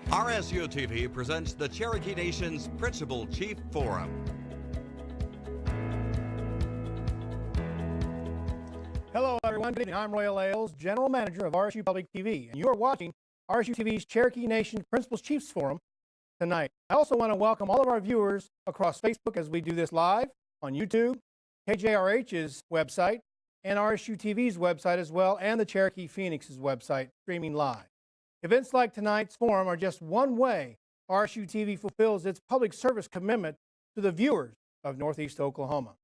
RSU TV presents the Cherokee Nation's Principal Chief Forum. Hello everyone, good evening. I'm Royal Aills, General Manager of RSU Public TV, and you are watching RSU TV's Cherokee Nation Principal Chiefs Forum tonight. I also want to welcome all of our viewers across Facebook as we do this live on YouTube, KJRH's website, and RSU TV's website as well, and the Cherokee Pheonix's website, streaming live. Events like tonight's forum are just one way RSU TV fulfills its public service commitment to the viewers of Northeast Oklahoma.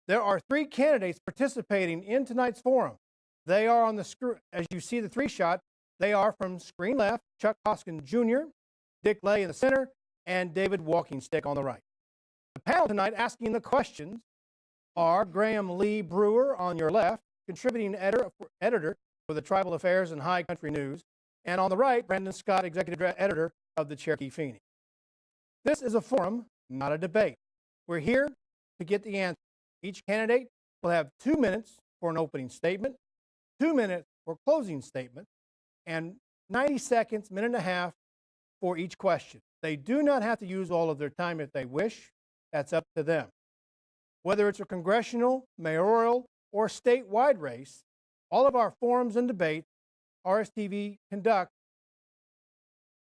There are three candidates participating in tonight's forum. They are on the screen, as you see the three shot, they are from screen left, Chuck Hoskin Jr., Dick Lay in the center, and David Walkingstick on the right. The panel tonight asking the questions are Graham Lee Brewer on your left, contributing editor for the Tribal Affairs and High Country News, and on the right, Brandon Scott, executive editor of the Cherokee Pheonix. This is a forum, not a debate. We're here to get the answer. Each candidate will have 2 minutes for an opening statement, 2 minutes for closing statement, and 90 seconds, minute and a half for each question. They do not have to use all of their time if they wish. That's up to them. Whether it's a congressional, mayoral, or statewide race, all of our forums and debates RSTV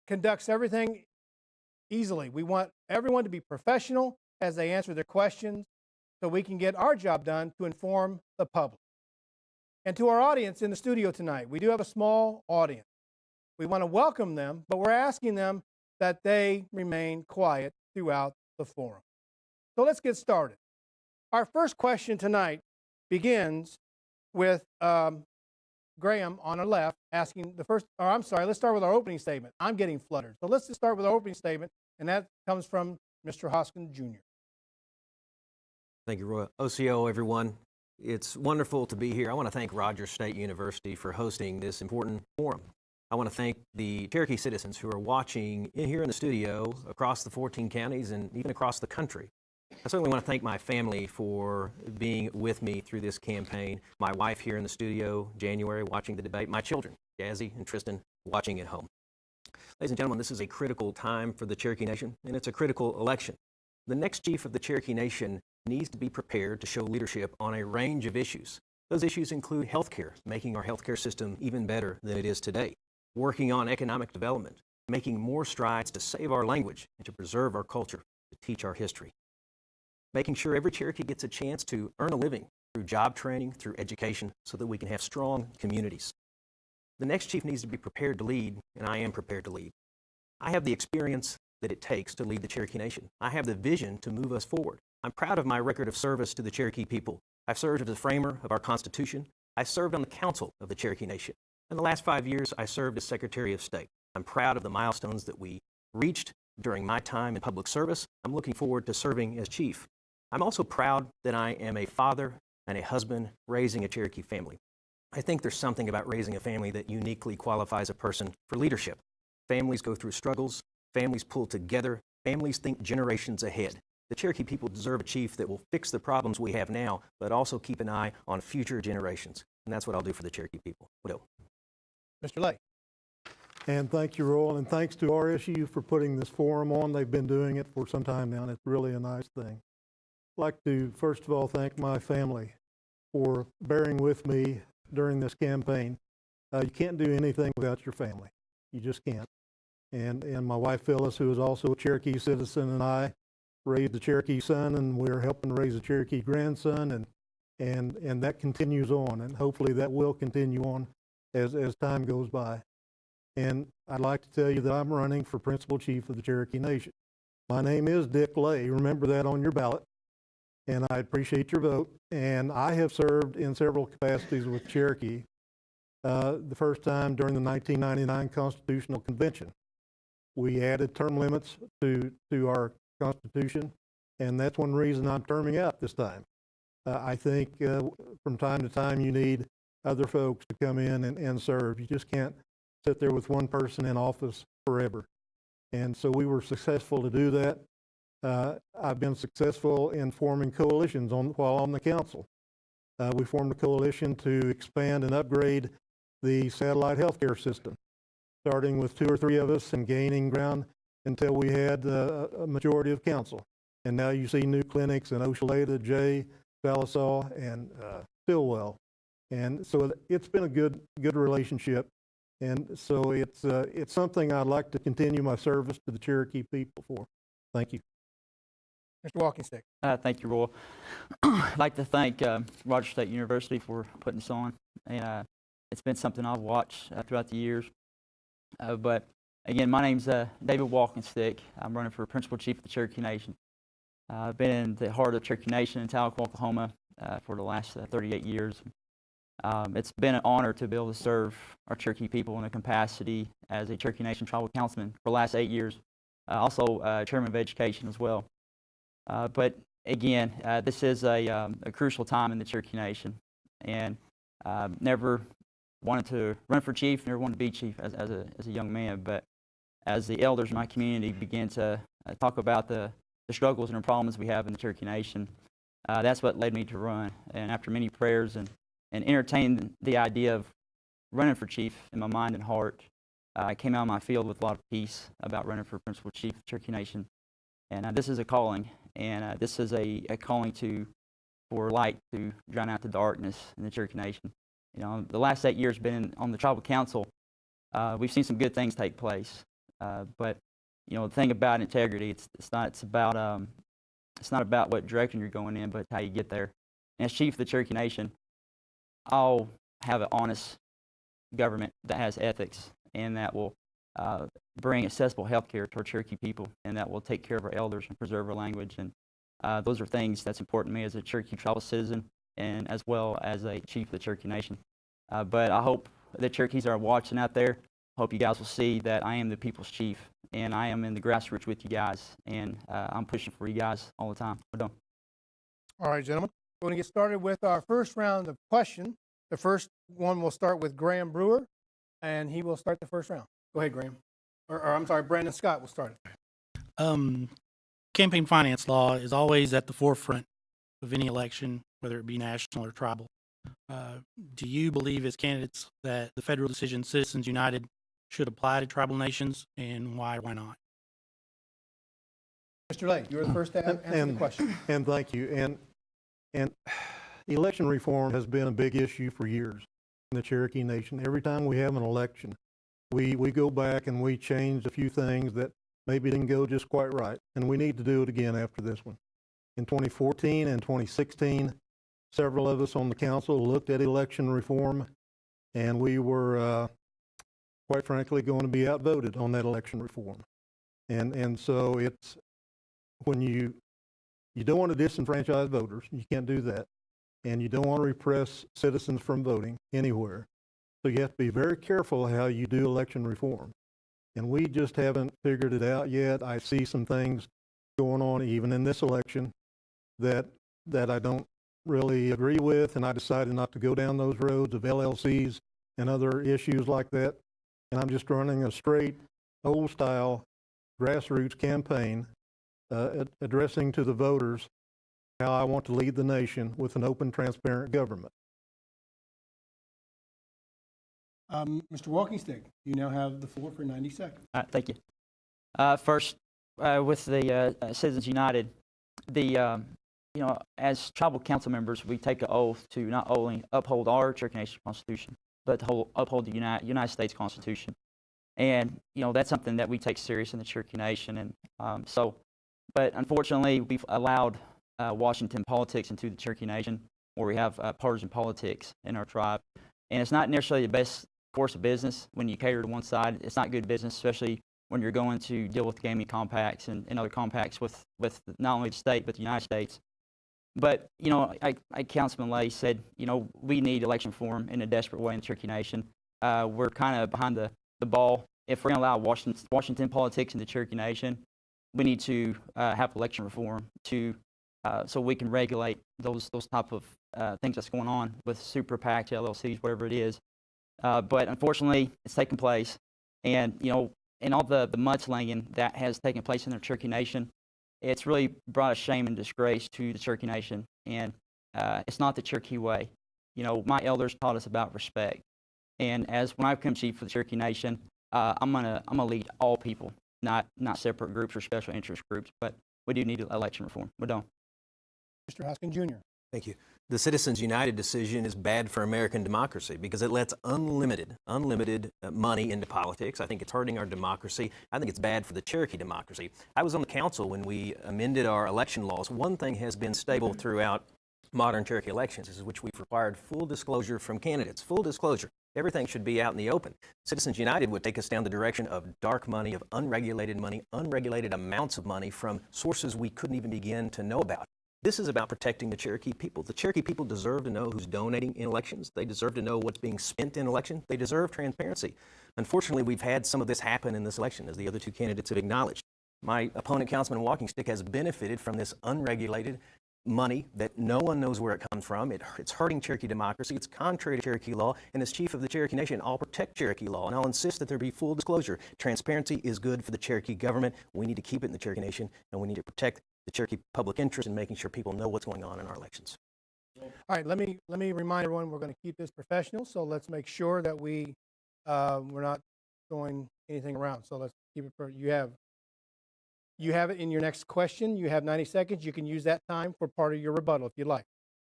conducts everything easily. We want everyone to be professional as they answer their questions so we can get our job done to inform the public. And to our audience in the studio tonight, we do have a small audience. We want to welcome them, but we're asking them that they remain quiet throughout the forum. So let's get started. Our first question tonight begins with Graham on our left asking the first, or I'm sorry, let's start with our opening statement. I'm getting fluttered. So let's just start with our opening statement, and that comes from Mr. Hoskin Jr. Thank you, Roy. OCO, everyone. It's wonderful to be here. I want to thank Rogers State University for hosting this important forum. I want to thank the Cherokee citizens who are watching here in the studio across the 14 counties and even across the country. I certainly want to thank my family for being with me through this campaign. My wife here in the studio, January, watching the debate. My children, Jazzy and Tristan, watching at home. Ladies and gentlemen, this is a critical time for the Cherokee Nation, and it's a critical election. The next chief of the Cherokee Nation needs to be prepared to show leadership on a range of issues. Those issues include healthcare, making our healthcare system even better than it is today, working on economic development, making more strides to save our language and to preserve our culture, to teach our history, making sure every Cherokee gets a chance to earn a living through job training, through education, so that we can have strong communities. The next chief needs to be prepared to lead, and I am prepared to lead. I have the experience that it takes to lead the Cherokee Nation. I have the vision to move us forward. I'm proud of my record of service to the Cherokee people. I've served as the framer of our Constitution. I served on the Council of the Cherokee Nation. In the last 5 years, I served as Secretary of State. I'm proud of the milestones that we reached during my time in public service. I'm looking forward to serving as chief. I'm also proud that I am a father and a husband raising a Cherokee family. I think there's something about raising a family that uniquely qualifies a person for leadership. Families go through struggles, families pull together, families think generations ahead. The Cherokee people deserve a chief that will fix the problems we have now, but also keep an eye on future generations. And that's what I'll do for the Cherokee people. Widow. Mr. Lay. And thank you, Royal, and thanks to RSU for putting this forum on. They've been doing it for some time now, and it's really a nice thing. I'd like to, first of all, thank my family for bearing with me during this campaign. You can't do anything without your family. You just can't. And my wife, Phyllis, who is also a Cherokee citizen, and I raised a Cherokee son, and we're helping raise a Cherokee grandson, and that continues on, and hopefully that will continue on as time goes by. And I'd like to tell you that I'm running for Principal Chief of the Cherokee Nation. My name is Dick Lay. Remember that on your ballot. And I appreciate your vote. And I have served in several capacities with Cherokee. The first time during the 1999 Constitutional Convention. We added term limits to our Constitution, and that's one reason I'm terming out this time. I think from time to time you need other folks to come in and serve. You just can't sit there with one person in office forever. And so we were successful to do that. I've been successful in forming coalitions while on the council. We formed a coalition to expand and upgrade the satellite healthcare system. starting with 2 or 3 of us and gaining ground until we had a majority of council. And now you see new clinics in Oshaleta, Jay, Salisaw, and Stillwell. And so it's been a good relationship. And so it's something I'd like to continue my service to the Cherokee people for. Thank you. Mr. Walkingstick. Thank you, Roy. I'd like to thank Rogers State University for putting this on. And it's been something I've watched throughout the years. But again, my name's David Walkingstick. I'm running for Principal Chief of the Cherokee Nation. I've been in the heart of Cherokee Nation in Tahlequah, Oklahoma for the last 38 years. It's been an honor to be able to serve our Cherokee people in a capacity as a Cherokee Nation tribal councilman for the last 8 years. Also chairman of education as well. But again, this is a crucial time in the Cherokee Nation, and never wanted to run for chief, never wanted to be chief as a young man. But as the elders in my community began to talk about the struggles and the problems we have in the Cherokee Nation, that's what led me to run. And after many prayers and entertaining the idea of running for chief in my mind and heart, I came out of my field with a lot of peace about running for Principal Chief of the Cherokee Nation. And this is a calling, and this is a calling for light to drown out the darkness in the Cherokee Nation. You know, the last 8 years been on the tribal council. We've seen some good things take place, but you know, the thing about integrity, it's not about what direction you're going in, but how you get there. And as chief of the Cherokee Nation, I'll have an honest government that has ethics and that will bring accessible health care to our Cherokee people, and that will take care of our elders and preserve our language. And those are things that's important to me as a Cherokee tribal citizen and as well as a chief of the Cherokee Nation. But I hope the Cherokees are watching out there. I hope you guys will see that I am the people's chief, and I am in the grassroots with you guys, and I'm pushing for you guys all the time. We're done. All right, gentlemen. We're going to get started with our first round of questions. The first one will start with Graham Brewer, and he will start the first round. Go ahead, Graham. Or I'm sorry, Brandon Scott will start it. Campaign finance law is always at the forefront of any election, whether it be national or tribal. Do you believe as candidates that the federal decision Citizens United should apply to tribal nations, and why or why not? Mr. Lay, you're the first to answer the question. And thank you. And election reform has been a big issue for years in the Cherokee Nation. Every time we have an election, we go back and we change a few things that maybe didn't go just quite right. And we need to do it again after this one. In 2014 and 2016, several of us on the council looked at election reform, and we were, quite frankly, going to be outvoted on that election reform. And so it's when you don't want to disenfranchise voters, you can't do that. And you don't want to repress citizens from voting anywhere. So you have to be very careful how you do election reform. And we just haven't figured it out yet. I see some things going on even in this election that I don't really agree with, and I decided not to go down those roads of LLCs and other issues like that. And I'm just running a straight, old-style, grassroots campaign addressing to the voters how I want to lead the nation with an open, transparent government. Mr. Walkingstick, you now have the floor for 90 seconds. All right, thank you. First, with the Citizens United, you know, as tribal council members, we take an oath to not only uphold our Cherokee Nation Constitution, but to uphold the United States Constitution. And, you know, that's something that we take serious in the Cherokee Nation. And but unfortunately, we've allowed Washington politics into the Cherokee Nation, where we have partisan politics in our tribe. And it's not necessarily the best course of business when you cater to one side. It's not good business, especially when you're going to deal with gaming compacts and other compacts with not only the state, but the United States. But, you know, Councilman Lay said, you know, we need election reform in a desperate way in the Cherokee Nation. We're kind of behind the ball. If we're going to allow Washington politics in the Cherokee Nation, we need to have election reform so we can regulate those type of things that's going on with super PACs, LLCs, whatever it is. But unfortunately, it's taken place. And, you know, in all the mudslinging that has taken place in the Cherokee Nation, it's really brought a shame and disgrace to the Cherokee Nation. And it's not the Cherokee way. You know, my elders taught us about respect. And when I became chief for the Cherokee Nation, I'm gonna lead all people, not separate groups or special interest groups. But we do need election reform. We're done. Mr. Hoskin Jr. Thank you. The Citizens United decision is bad for American democracy because it lets unlimited money into politics. I think it's hurting our democracy. I think it's bad for the Cherokee democracy. I was on the council when we amended our election laws. One thing has been stable throughout modern Cherokee elections, is which we've required full disclosure from candidates. Full disclosure. Everything should be out in the open. Citizens United would take us down the direction of dark money, of unregulated money, unregulated amounts of money from sources we couldn't even begin to know about. This is about protecting the Cherokee people. The Cherokee people deserve to know who's donating in elections. They deserve to know what's being spent in elections. They deserve transparency. Unfortunately, we've had some of this happen in this election, as the other two candidates have acknowledged. My opponent, Councilman Walkingstick, has benefited from this unregulated money that no one knows where it comes from. It's hurting Cherokee democracy. It's contrary to Cherokee law. And as chief of the Cherokee Nation, I'll protect Cherokee law, and I'll insist that there be full disclosure. Transparency is good for the Cherokee government. We need to keep it in the Cherokee Nation, and we need to protect the Cherokee public interest in making sure people know what's going on in our elections. All right, let me remind everyone we're going to keep this professional, so let's make sure that we're not throwing anything around. So let's keep it. You have it in your next question. You have 90 seconds. You can use that time for part of your rebuttal if you'd like.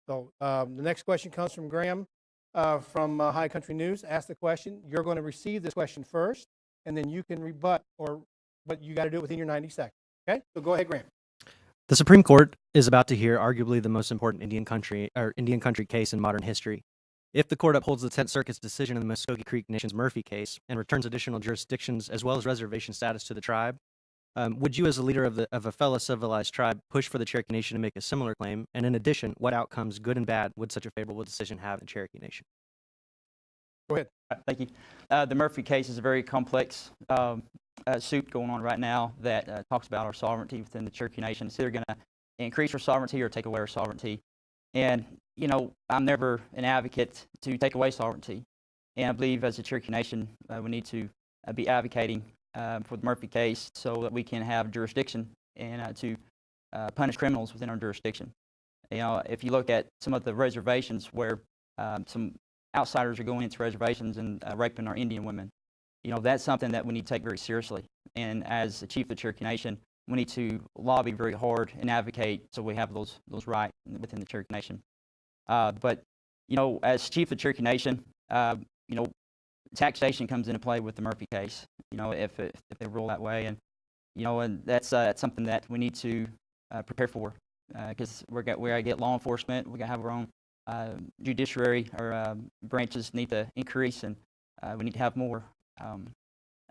So the next question comes from Graham from High Country News. Ask the question. You're going to receive this question first, and then you can rebut, but you got to do it within your 90 seconds. Okay? So go ahead, Graham. The Supreme Court is about to hear arguably the most important Indian country case in modern history. If the court upholds the 10th Circuit's decision in the Muskogee Creek Nation's Murphy case and returns additional jurisdictions as well as reservation status to the tribe, would you, as a leader of a fellow civilized tribe, push for the Cherokee Nation to make a similar claim? And in addition, what outcomes, good and bad, would such a favorable decision have in Cherokee Nation? Go ahead. Thank you. The Murphy case is a very complex suit going on right now that talks about our sovereignty within the Cherokee Nation. It's either going to increase our sovereignty or take away our sovereignty. And, you know, I'm never an advocate to take away sovereignty. And I believe as a Cherokee Nation, we need to be advocating for the Murphy case so that we can have jurisdiction and to punish criminals within our jurisdiction. You know, if you look at some of the reservations where some outsiders are going into reservations and raping our Indian women, you know, that's something that we need to take very seriously. And as the chief of the Cherokee Nation, we need to lobby very hard and advocate so we have those rights within the Cherokee Nation. But, you know, as chief of the Cherokee Nation, you know, taxation comes into play with the Murphy case, you know, if they rule that way. And, you know, and that's something that we need to prepare for because we're going to get law enforcement. We're going to have our own judiciary or branches need to increase, and we need to have more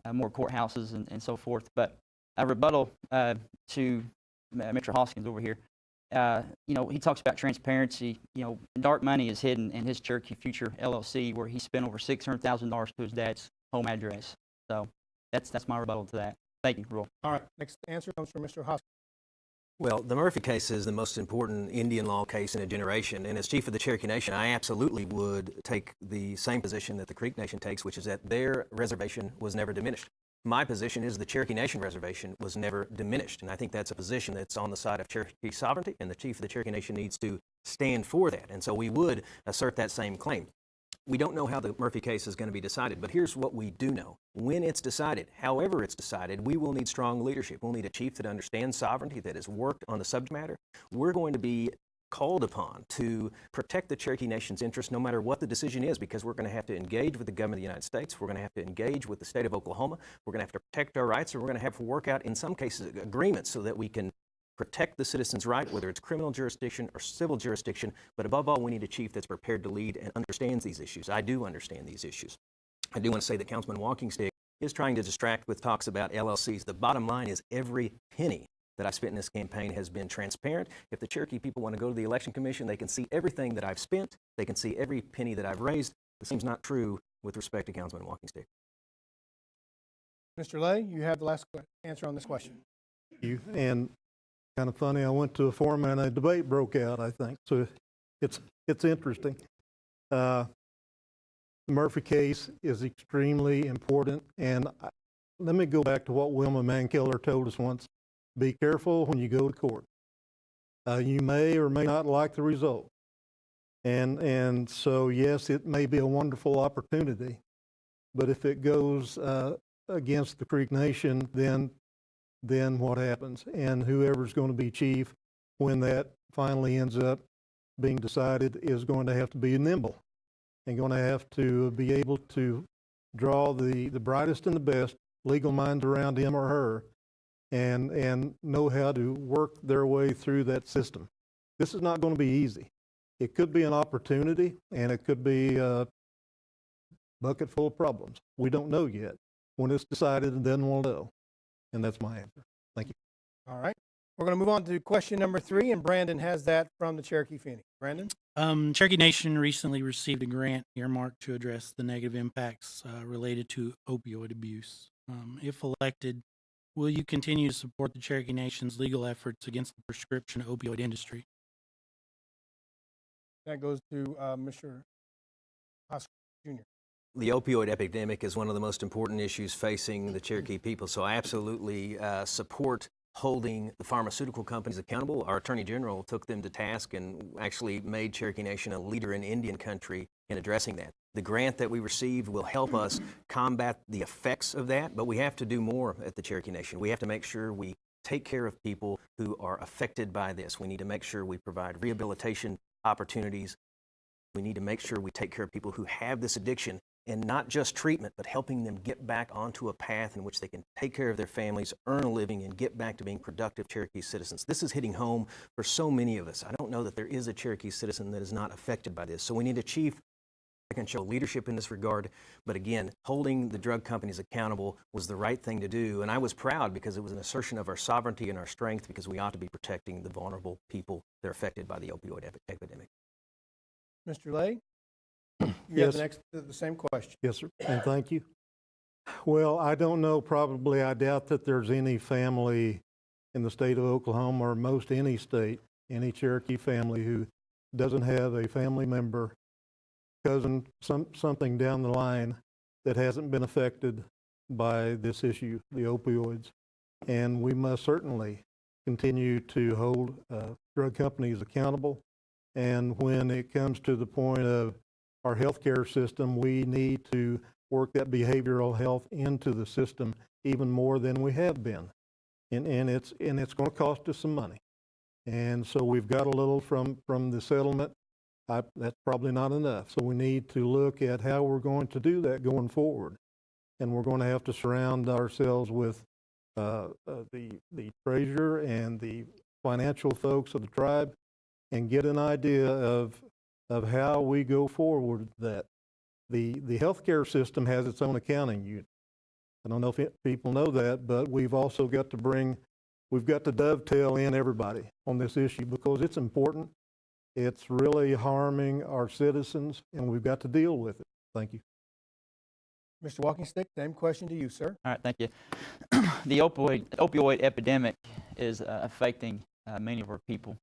courthouses and so forth. But a rebuttal to Mr. Hoskins over here, you know, he talks about transparency. You know, dark money is hidden in his Cherokee Future LLC, where he spent over $600,000 to his dad's home address. So that's my rebuttal to that. Thank you, Roy. All right, next answer comes from Mr. Hoskins. Well, the Murphy case is the most important Indian law case in a generation, and as chief of the Cherokee Nation, I absolutely would take the same position that the Creek Nation takes, which is that their reservation was never diminished. My position is the Cherokee Nation reservation was never diminished, and I think that's a position that's on the side of Cherokee sovereignty, and the chief of the Cherokee Nation needs to stand for that, and so we would assert that same claim. We don't know how the Murphy case is going to be decided, but here's what we do know. When it's decided, however it's decided, we will need strong leadership. We'll need a chief that understands sovereignty, that has worked on the subject matter. We're going to be called upon to protect the Cherokee Nation's interests no matter what the decision is, because we're going to have to engage with the government of the United States. We're going to have to engage with the state of Oklahoma. We're going to have to protect our rights, and we're going to have to work out, in some cases, agreements so that we can protect the citizen's right, whether it's criminal jurisdiction or civil jurisdiction. But above all, we need a chief that's prepared to lead and understands these issues. I do understand these issues. I do want to say that Councilman Walkingstick is trying to distract with talks about LLCs. The bottom line is every penny that I spent in this campaign has been transparent. If the Cherokee people want to go to the Election Commission, they can see everything that I've spent. They can see every penny that I've raised. The seems not true with respect to Councilman Walkingstick. Mr. Lay, you have the last answer on this question. And kind of funny, I went to a forum and a debate broke out, I think. So it's interesting. The Murphy case is extremely important. And let me go back to what Wilma Mankiller told us once. Be careful when you go to court. You may or may not like the result. And so, yes, it may be a wonderful opportunity. But if it goes against the Creek Nation, then what happens? And whoever's going to be chief when that finally ends up being decided is going to have to be nimble and going to have to be able to draw the brightest and the best legal minds around him or her and know how to work their way through that system. This is not going to be easy. It could be an opportunity, and it could be a bucket full of problems. We don't know yet. When it's decided, then we'll know. And that's my answer. Thank you. All right. We're going to move on to question number 3, and Brandon has that from the Cherokee Pheonix. Brandon? Cherokee Nation recently received a grant earmarked to address the negative impacts related to opioid abuse. If elected, will you continue to support the Cherokee Nation's legal efforts against the prescription opioid industry? That goes to Mr. Hoskin Jr. The opioid epidemic is one of the most important issues facing the Cherokee people, so I absolutely support holding the pharmaceutical companies accountable. Our Attorney General took them to task and actually made Cherokee Nation a leader in Indian country in addressing that. The grant that we received will help us combat the effects of that, but we have to do more at the Cherokee Nation. We have to make sure we take care of people who are affected by this. We need to make sure we provide rehabilitation opportunities. We need to make sure we take care of people who have this addiction, and not just treatment, but helping them get back onto a path in which they can take care of their families, earn a living, and get back to being productive Cherokee citizens. This is hitting home for so many of us. I don't know that there is a Cherokee citizen that is not affected by this. So we need a chief that can show leadership in this regard. But again, holding the drug companies accountable was the right thing to do. And I was proud because it was an assertion of our sovereignty and our strength, because we ought to be protecting the vulnerable people that are affected by the opioid epidemic. Mr. Lay? You Yes. have the same question. Yes, sir, and thank you. Well, I don't know, probably, I doubt that there's any family in the state of Oklahoma, or most any state, any Cherokee family who doesn't have a family member, cousin, something down the line that hasn't been affected by this issue, the opioids. And we must certainly continue to hold drug companies accountable. And when it comes to the point of our healthcare system, we need to work that behavioral health into the system even more than we have been. And it's going to cost us some money. And so we've got a little from the settlement. That's probably not enough. So we need to look at how we're going to do that going forward. And we're going to have to surround ourselves with the treasurer and the financial folks of the tribe and get an idea of how we go forward with that. The healthcare system has its own accounting unit. I don't know if people know that, but we've also got to dovetail in everybody on this issue because it's important. It's really harming our citizens, and we've got to deal with it. Thank you. Mr. Walkingstick, same question to you, sir. All right, thank you. The opioid epidemic is affecting many of our people,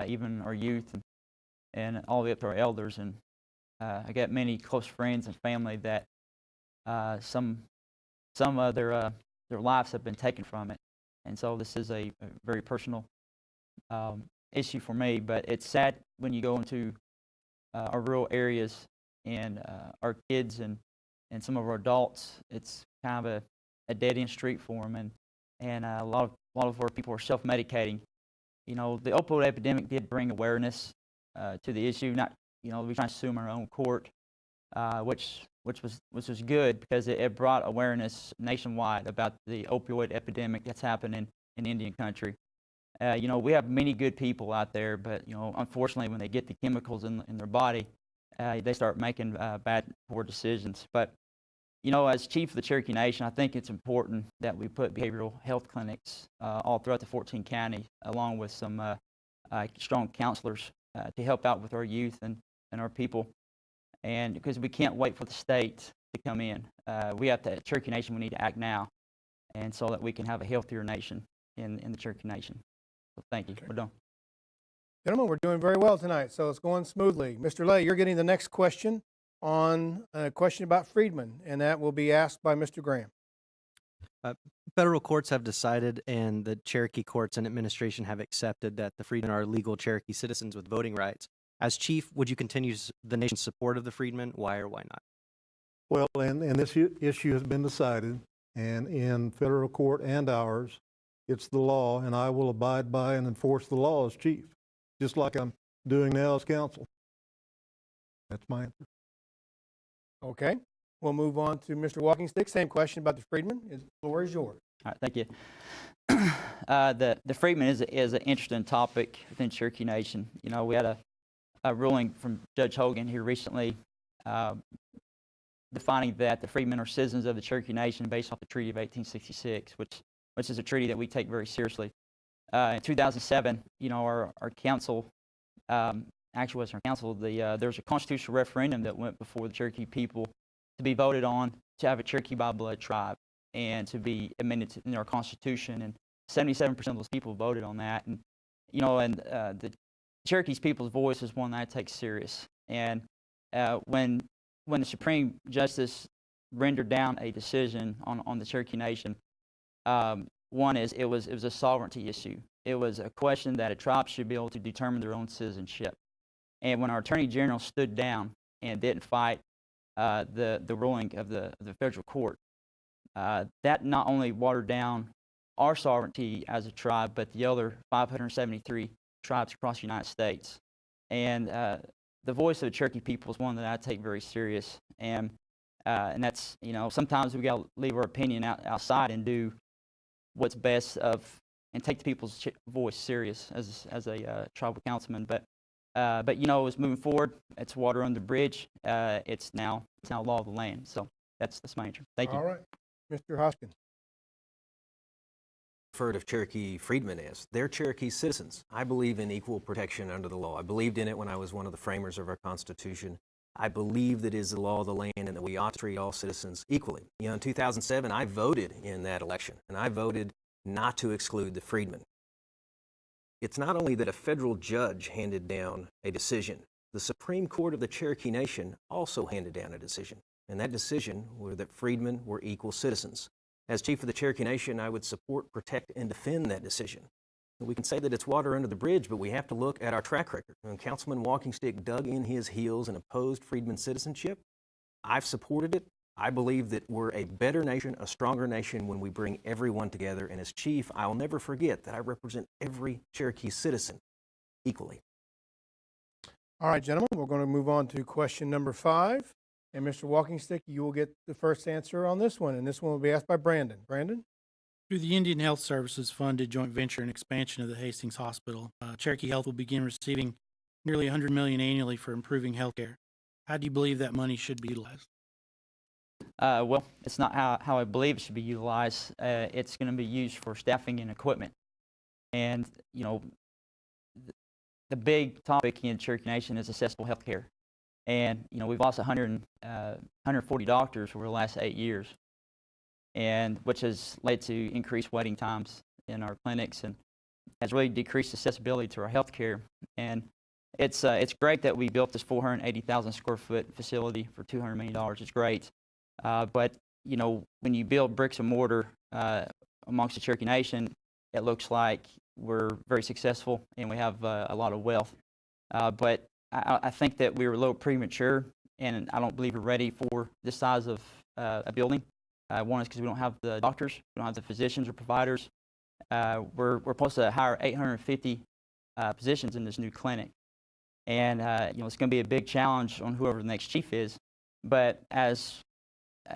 even our youth and all the way up to our elders. And I got many close friends and family that some of their lives have been taken from it. And so this is a very personal issue for me. But it's sad when you go into our rural areas and our kids and some of our adults, it's kind of a dead-end street for them. And a lot of our people are self-medicating. You know, the opioid epidemic did bring awareness to the issue. Not, you know, we trying to assume our own court, which was good because it brought awareness nationwide about the opioid epidemic that's happening in Indian country. You know, we have many good people out there, but you know, unfortunately, when they get the chemicals in their body, they start making bad, poor decisions. But you know, as chief of the Cherokee Nation, I think it's important that we put behavioral health clinics all throughout the 14 counties, along with some strong counselors to help out with our youth and our people. And because we can't wait for the state to come in. We have to, Cherokee Nation, we need to act now, and so that we can have a healthier nation in the Cherokee Nation. So thank you. We're done. Gentlemen, we're doing very well tonight, so it's going smoothly. Mr. Lay, you're getting the next question on a question about freedmen, and that will be asked by Mr. Graham. Federal courts have decided, and the Cherokee courts and administration have accepted that the freedmen are legal Cherokee citizens with voting rights. As chief, would you continue the nation's support of the freedmen? Why or why not? Well, and this issue has been decided, And in federal court and ours, it's the law, and I will abide by and enforce the law as chief, just like I'm doing now as counsel. That's my answer. Okay. We'll move on to Mr. Walkingstick. Same question about the freedmen. The floor is yours. All right, thank you. The freedmen is an interesting topic within Cherokee Nation. You know, we had a ruling from Judge Hogan here recently defining that the freedmen are citizens of the Cherokee Nation based off the Treaty of 1866, which is a treaty that we take very seriously. In 2007, you know, our council, actually wasn't our council, there was a constitutional referendum that went before the Cherokee people to be voted on to have a Cherokee by blood tribe and to be amended in our Constitution, and 77% of those people voted on that. And you know, and the Cherokee's people's voice is one that I take serious. And when the Supreme Justice rendered down a decision on the Cherokee Nation, one is it was a sovereignty issue. It was a question that a tribe should be able to determine their own citizenship. And when our Attorney General stood down and didn't fight the ruling of the federal court, that not only watered down our sovereignty as a tribe, but the other 573 tribes across the United States. And the voice of the Cherokee people is one that I take very serious. And that's, you know, sometimes we got to leave our opinion outside and do what's best and take the people's voice serious as a tribal councilman. But you know, it's moving forward. It's water under the bridge. It's now law of the land. So that's my answer. Thank you. All right. Mr. Hoskin. Referred of Cherokee freedmen as. They're Cherokee citizens. I believe in equal protection under the law. I believed in it when I was one of the framers of our Constitution. I believe that it is the law of the land and that we ought to treat all citizens equally. You know, in 2007, I voted in that election, and I voted not to exclude the freedmen. It's not only that a federal judge handed down a decision, the Supreme Court of the Cherokee Nation also handed down a decision, and that decision was that freedmen were equal citizens. As Chief of the Cherokee Nation, I would support, protect, and defend that decision. We can say that it's water under the bridge, but we have to look at our track record. When Councilman Walkingstick dug in his heels and opposed freedmen citizenship, I've supported it. I believe that we're a better nation, a stronger nation when we bring everyone together. And as Chief, I'll never forget that I represent every Cherokee citizen equally. All right, gentlemen, we're going to move on to question number 5. And Mr. Walkingstick, you will get the first answer on this one. And this one will be asked by Brandon. Brandon? Through the Indian Health Services funded joint venture and expansion of the Hastings Hospital, Cherokee Health will begin receiving nearly $100 million annually for improving health care. How do you believe that money should be utilized? Well, it's not how I believe it should be utilized. It's going to be used for staffing and equipment. And, you know, the big topic in Cherokee Nation is accessible health care. And, you know, we've lost 140 doctors over the last 8 years, and which has led to increased waiting times in our clinics and has really decreased accessibility to our health care. And it's great that we built this 480,000 square foot facility for $200 million. It's great. But, you know, when you build bricks and mortar amongst the Cherokee Nation, it looks like we're very successful and we have a lot of wealth. But I think that we were a little premature, and I don't believe we're ready for this size of a building. One is because we don't have the doctors, we don't have the physicians or providers. We're supposed to hire 850 positions in this new clinic. And, you know, it's going to be a big challenge on whoever the next chief is. But as,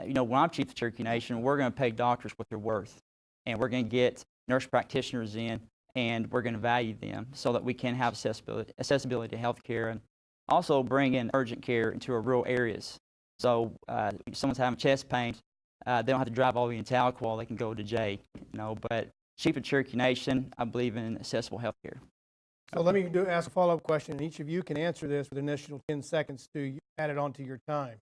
you know, when I'm chief of Cherokee Nation, we're going to pay doctors what they're worth. And we're going to get nurse practitioners in, and we're going to value them so that we can have accessibility to health care and also bring in urgent care into our rural areas. So if someone's having chest pains, they don't have to drive all the way in Tahlequah, they can go to Jay. You know, but Chief of Cherokee Nation, I believe in accessible health care. So let me ask a follow-up question, and each of you can answer this with an initial 10 seconds to add it onto your time.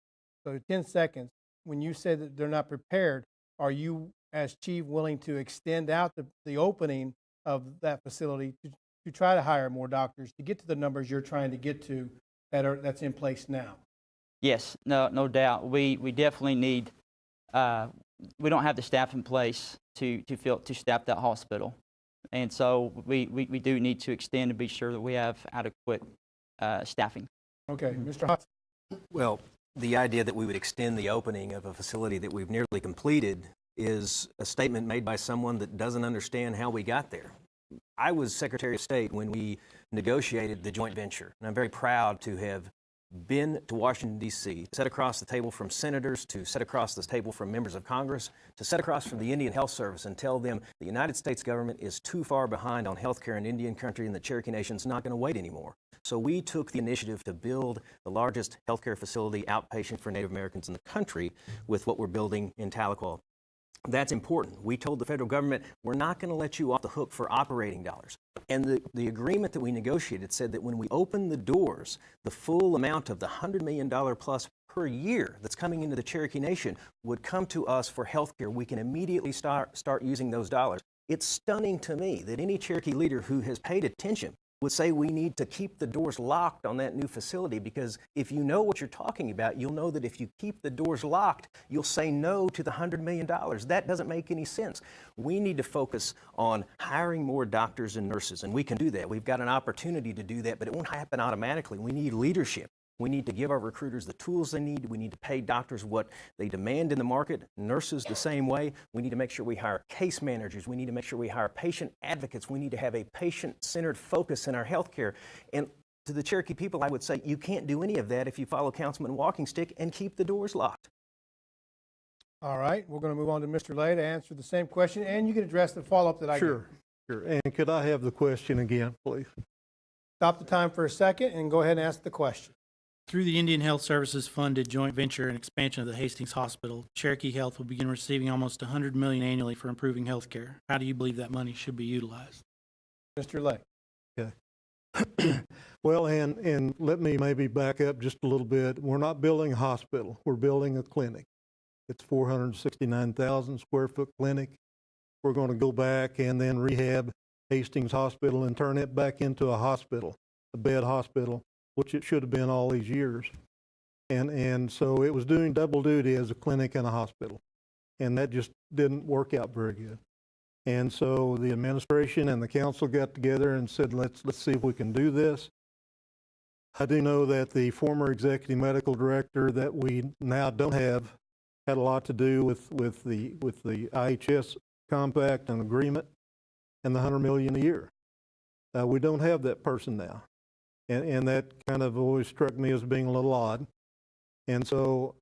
So 10 seconds, when you say that they're not prepared, are you, as chief, willing to extend out the opening of that facility to try to hire more doctors to get to the numbers you're trying to get to that's in place now? Yes, no doubt. We definitely need. We don't have the staff in place to staff that hospital, and so we do need to extend to be sure that we have adequate staffing. Okay, Mr. Hudson. Well, the idea that we would extend the opening of a facility that we've nearly completed is a statement made by someone that doesn't understand how we got there. I was Secretary of State when we negotiated the joint venture, and I'm very proud to have been to Washington, D.C., sat across the table from senators, to sit across the table from members of Congress, to sit across from the Indian Health Service and tell them the United States government is too far behind on health care in Indian country and the Cherokee Nation's not going to wait anymore. So we took the initiative to build the largest healthcare facility outpatient for Native Americans in the country with what we're building in Tahlequah. That's important. We told the federal government, we're not going to let you off the hook for operating dollars. And the agreement that we negotiated said that when we open the doors, the full amount of the $100 million plus per year that's coming into the Cherokee Nation would come to us for health care. We can immediately start using those dollars. It's stunning to me that any Cherokee leader who has paid attention would say we need to keep the doors locked on that new facility, because if you know what you're talking about, you'll know that if you keep the doors locked, you'll say no to the $100 million. That doesn't make any sense. We need to focus on hiring more doctors and nurses, and we can do that. We've got an opportunity to do that, but it won't happen automatically. We need leadership. We need to give our recruiters the tools they need. We need to pay doctors what they demand in the market, nurses the same way. We need to make sure we hire case managers. We need to make sure we hire patient advocates. We need to have a patient-centered focus in our healthcare. And to the Cherokee people, I would say you can't do any of that if you follow Councilman Walkingstick and keep the doors locked. All right, we're going to move on to Mr. Lay to answer the same question, and you can address the follow-up that I gave. Sure. And could I have the question again, please? Stop the time for a second and go ahead and ask the question. Through the Indian Health Services funded joint venture and expansion of the Hastings Hospital, Cherokee Health will begin receiving almost $100 million annually for improving health care. How do you believe that money should be utilized? Mr. Lay. Okay. Well, and let me maybe back up just a little bit. We're not building a hospital. We're building a clinic. It's 469,000 square foot clinic. We're going to go back and then rehab Hastings Hospital and turn it back into a hospital, a bed hospital, which it should have been all these years. And so it was doing double duty as a clinic and a hospital. And that just didn't work out very good. And so the administration and the council got together and said, let's see if we can do this. I do know that the former executive medical director that we now don't have had a lot to do with the IHS compact and agreement and the $100 million a year. We don't have that person now. And that kind of always struck me as being a little odd. And so,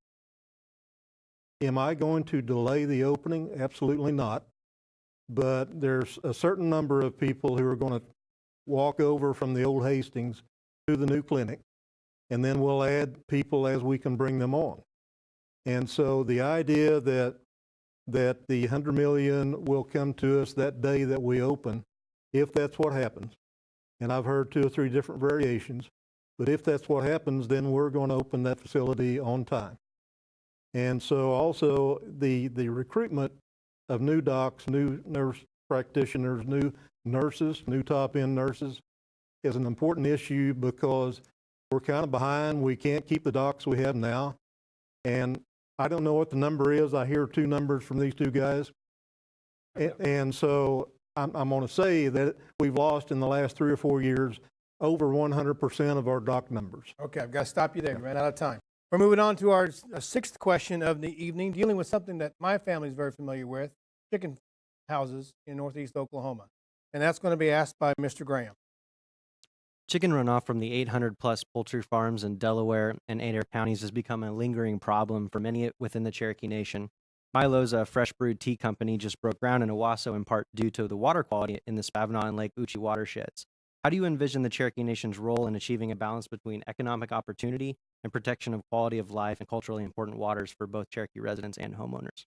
am I going to delay the opening? Absolutely not. But there's a certain number of people who are going to walk over from the old Hastings to the new clinic, and then we'll add people as we can bring them on. And so the idea that the $100 million will come to us that day that we open, if that's what happens, and I've heard 2 or 3 different variations, but if that's what happens, then we're going to open that facility on time. And so also the recruitment of new docs, new nurse practitioners, new nurses, new top-end nurses is an important issue because we're kind of behind. We can't keep the docs we have now. And I don't know what the number is. I hear 2 numbers from these 2 guys. And so I'm going to say that we've lost in the last 3 or 4 years over 100% of our doc numbers. Okay, I've got to stop you there. You ran out of time. We're moving on to our 6th question of the evening, dealing with something that my family is very familiar with, chicken houses in northeast Oklahoma. And that's going to be asked by Mr. Graham. Chicken runoff from the 800-plus poultry farms in Delaware and Adair counties has become a lingering problem for many within the Cherokee Nation. Milo's, a fresh brewed tea company, just broke ground in Owasso in part due to the water quality in the Spavinaw and Lake Uchi watersheds. How do you envision the Cherokee Nation's role in achieving a balance between economic opportunity and protection of quality of life and culturally important waters for both Cherokee residents and homeowners?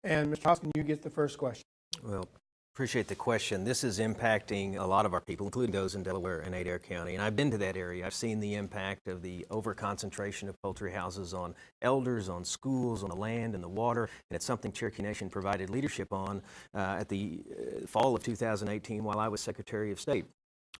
And Mr. Hoskin, you get the first question. Well, appreciate the question. This is impacting a lot of our people, including those in Delaware and Adair County. And I've been to that area. I've seen the impact of the over-concentration of poultry houses on elders, on schools, on the land and the water. And it's something Cherokee Nation provided leadership on at the fall of 2018 while I was Secretary of State.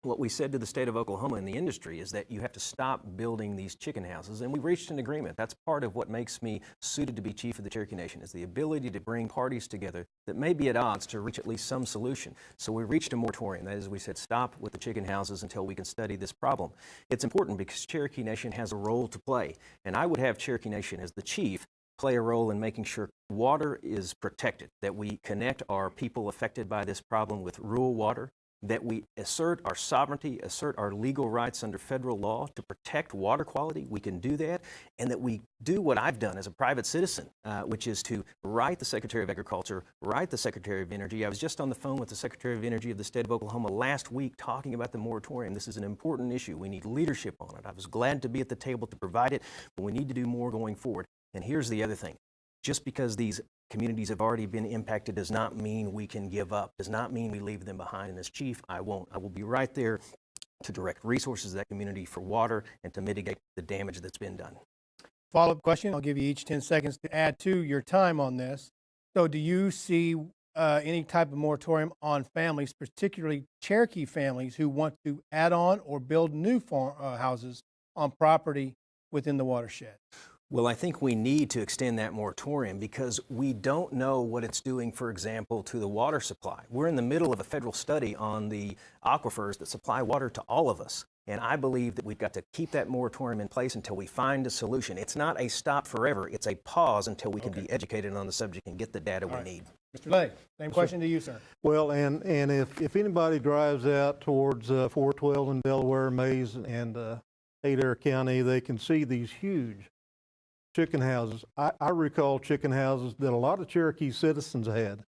What we said to the state of Oklahoma and the industry is that you have to stop building these chicken houses, and we reached an agreement. That's part of what makes me suited to be chief of the Cherokee Nation, is the ability to bring parties together that may be at odds to reach at least some solution. So we reached a moratorium. That is, we said stop with the chicken houses until we can study this problem. It's important because Cherokee Nation has a role to play, and I would have Cherokee Nation as the chief play a role in making sure water is protected, that we connect our people affected by this problem with rural water, that we assert our sovereignty, assert our legal rights under federal law to protect water quality. We can do that, and that we do what I've done as a private citizen, which is to write the Secretary of Agriculture, write the Secretary of Energy. I was just on the phone with the Secretary of Energy of the state of Oklahoma last week talking about the moratorium. This is an important issue. We need leadership on it. I was glad to be at the table to provide it, but we need to do more going forward. And here's the other thing. Just because these communities have already been impacted does not mean we can give up, does not mean we leave them behind. And as chief, I won't. I will be right there to direct resources to that community for water and to mitigate the damage that's been done. Follow-up question. I'll give you each 10 seconds to add to your time on this. So do you see any type of moratorium on families, particularly Cherokee families who want to add on or build new houses on property within the watershed? Well, I think we need to extend that moratorium because we don't know what it's doing, for example, to the water supply. We're in the middle of a federal study on the aquifers that supply water to all of us. And I believe that we've got to keep that moratorium in place until we find a solution. It's not a stop forever. It's a pause until we can be educated on the subject and get the data we need. Mr. Lay, same question to you, sir. Well, and if anybody drives out towards 412 in Delaware, Mays, and Adair County, they can see these huge chicken houses. I recall chicken houses that a lot of Cherokee citizens had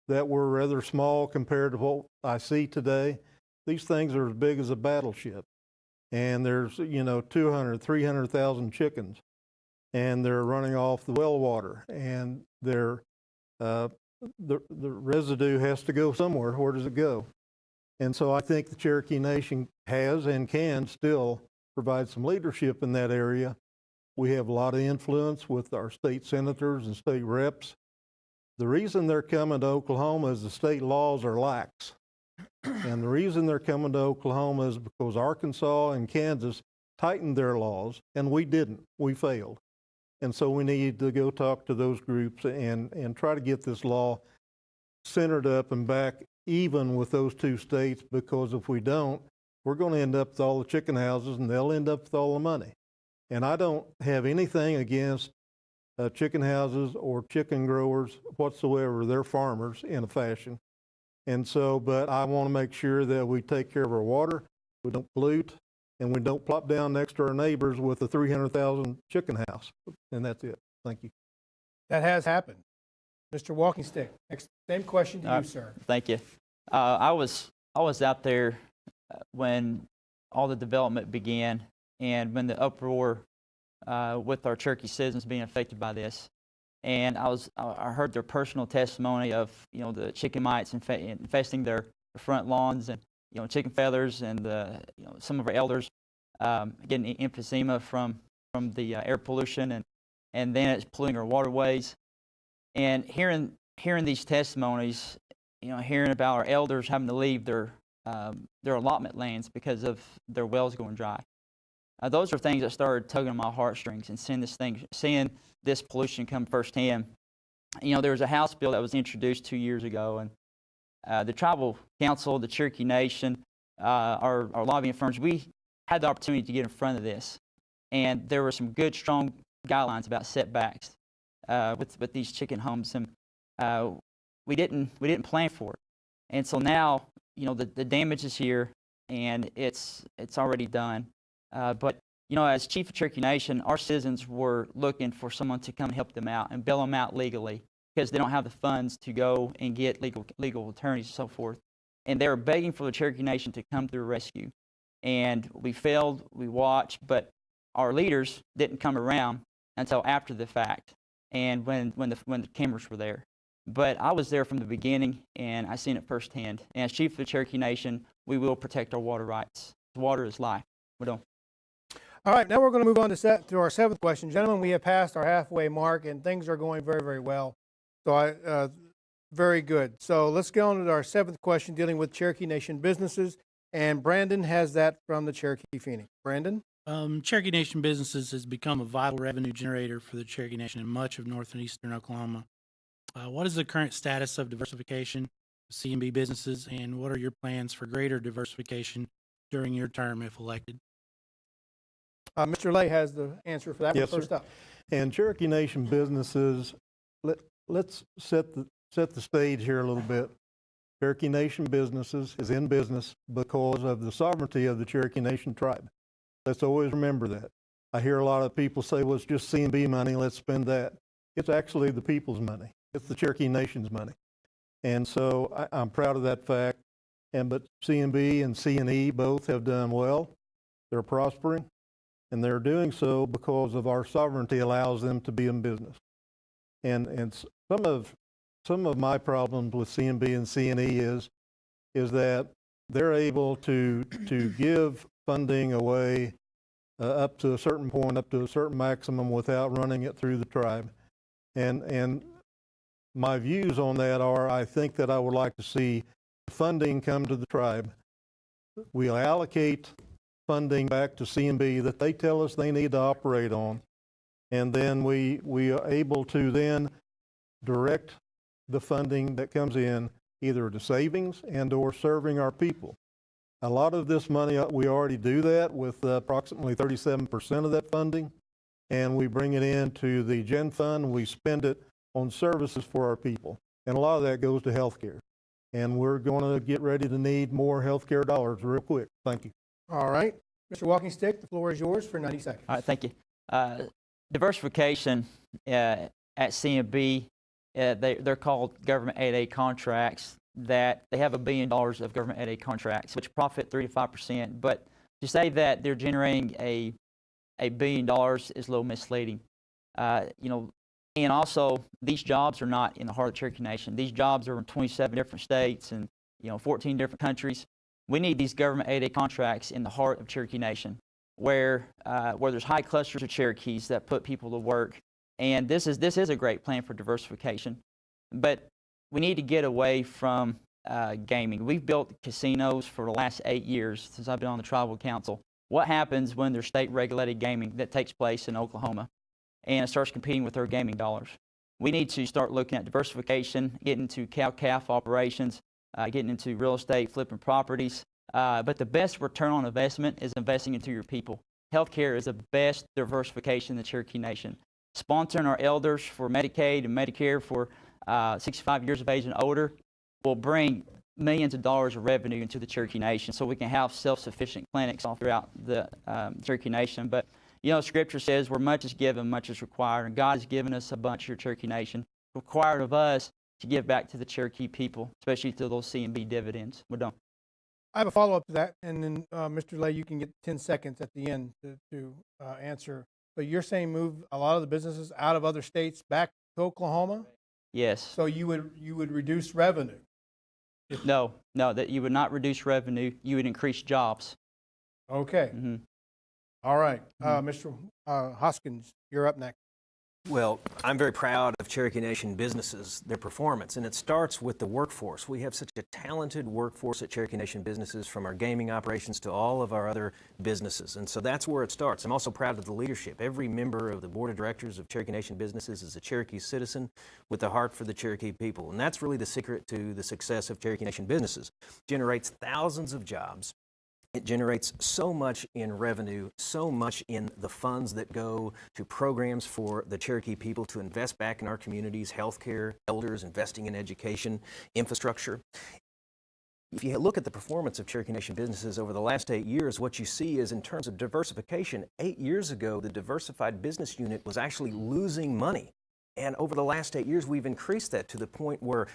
that were rather small compared to what I see today. These things are as big as a battleship. And there's, 200, 300,000 chickens. And they're running off the well water. And the residue has to go somewhere. Where does it go? And so I think the Cherokee Nation has and can still provide some leadership in that area. We have a lot of influence with our state senators and state reps. The reason they're coming to Oklahoma is the state laws are lax. And the reason they're coming to Oklahoma is because Arkansas and Kansas tightened their laws, and we didn't. We failed. And so we need to go talk to those groups and try to get this law centered up and back even with those two states, because if we don't, we're going to end up with all the chicken houses, and they'll end up with all the money. And I don't have anything against chicken houses or chicken growers whatsoever. They're farmers in a fashion. And so, but I want to make sure that we take care of our water, we don't pollute, and we don't plop down next to our neighbors with a 300,000 chicken house. And that's it. Thank you. That has happened. Mr. Walkingstick, same question to you, sir. Thank you. I was out there when all the development began, and when the uproar with our Cherokee citizens being affected by this. And I heard their personal testimony of, the chicken mites infesting their front lawns, and, chicken feathers, and some of our elders getting emphysema from the air pollution, and then it's polluting our waterways. And hearing these testimonies, hearing about our elders having to leave their allotment lands because of their wells going dry. Those are things that started tugging on my heartstrings, and seeing this pollution come firsthand. There was a House bill that was introduced 2 years ago, and the Tribal Council, the Cherokee Nation, our lobbying firms, we had the opportunity to get in front of this, and there were some good, strong guidelines about setbacks with these chicken homes, and we didn't plan for it, and so now the damage is here, and it's already done. But as Chief of Cherokee Nation, our citizens were looking for someone to come and help them out and bail them out legally, because they don't have the funds to go and get legal attorneys and so forth. And they were begging for the Cherokee Nation to come through rescue. And we failed, we watched, but our leaders didn't come around until after the fact, and when the cameras were there. But I was there from the beginning, and I seen it firsthand. And as Chief of the Cherokee Nation, we will protect our water rights. Water is life. We don't. All right, now we're going to move on to our seventh question. Gentlemen, we have passed our halfway mark, and things are going very, very well. So very good. So let's go on to our seventh question, dealing with Cherokee Nation businesses. And Brandon has that from the Cherokee Pheonix. Brandon? Cherokee Nation businesses has become a vital revenue generator for the Cherokee Nation in much of north and eastern Oklahoma. What is the current status of diversification of C&B businesses, and what are your plans for greater diversification during your term if elected? Mr. Lay has the answer for that one first up. And Cherokee Nation businesses, let's set the stage here a little bit. Cherokee Nation businesses is in business because of the sovereignty of the Cherokee Nation tribe. Let's always remember that. I hear a lot of people say, well, it's just C&B money, let's spend that. It's actually the people's money. It's the Cherokee Nation's money. And so I'm proud of that fact. But C&B and C&E both have done well. They're prospering, and they're doing so because of our sovereignty allows them to be in business. And some of my problems with C&B and C&E is that they're able to give funding away up to a certain point, up to a certain maximum without running it through the tribe. And my views on that are, I think that I would like to see funding come to the tribe. We'll allocate funding back to C&B that they tell us they need to operate on. And then we are able to then direct the funding that comes in either to savings and or serving our people. A lot of this money, we already do that with approximately 37% of that funding, and we bring it into the Gen Fund. We spend it on services for our people, and a lot of that goes to health care. And we're going to get ready to need more health care dollars real quick. Thank you. All right. Mr. Walkingstick, the floor is yours for 90 seconds. All right, thank you. Diversification at C&B, they're called government 8A contracts, that they have $1 billion of government 8A contracts, which profit 3 to 5%. But to say that they're generating $1 billion is a little misleading. And also, these jobs are not in the heart of the Cherokee Nation. These jobs are in 27 different states and 14 different countries. We need these government 8A contracts in the heart of Cherokee Nation, where there's high clusters of Cherokees that put people to work. And this is a great plan for diversification. But we need to get away from gaming. We've built casinos for the last 8 years since I've been on the tribal council. What happens when there's state-regulated gaming that takes place in Oklahoma and it starts competing with our gaming dollars? We need to start looking at diversification, getting into cow-calf operations, getting into real estate, flipping properties. But the best return on investment is investing into your people. Healthcare is the best diversification in the Cherokee Nation. Sponsoring our elders for Medicaid and Medicare for 65 years of age and older will bring millions of dollars of revenue into the Cherokee Nation, so we can have self-sufficient clinics all throughout the Cherokee Nation. But Scripture says, where much is given, much is required, and God has given us a bunch here, Cherokee Nation. Required of us to give back to the Cherokee people, especially to those C&B dividends. We're done. I have a follow-up to that, and then Mr. Lay, you can get 10 seconds at the end to answer. So you're saying move a lot of the businesses out of other states back to Oklahoma? Yes. So you would reduce revenue? No, that you would not reduce revenue. You would increase jobs. Okay. Mm-hmm. All right. Mr. Hoskins, you're up next. Well, I'm very proud of Cherokee Nation businesses, their performance, and it starts with the workforce. We have such a talented workforce at Cherokee Nation businesses, from our gaming operations to all of our other businesses, and so that's where it starts. I'm also proud of the leadership. Every member of the board of directors of Cherokee Nation businesses is a Cherokee citizen with a heart for the Cherokee people, and that's really the secret to the success of Cherokee Nation businesses. Generates thousands of jobs. It generates so much in revenue, so much in the funds that go to programs for the Cherokee people to invest back in our communities, healthcare, elders, investing in education, infrastructure. If you look at the performance of Cherokee Nation businesses over the last 8 years, what you see is, in terms of diversification, 8 years ago, the diversified business unit was actually losing money. And over the last 8 years, we've increased that to the point where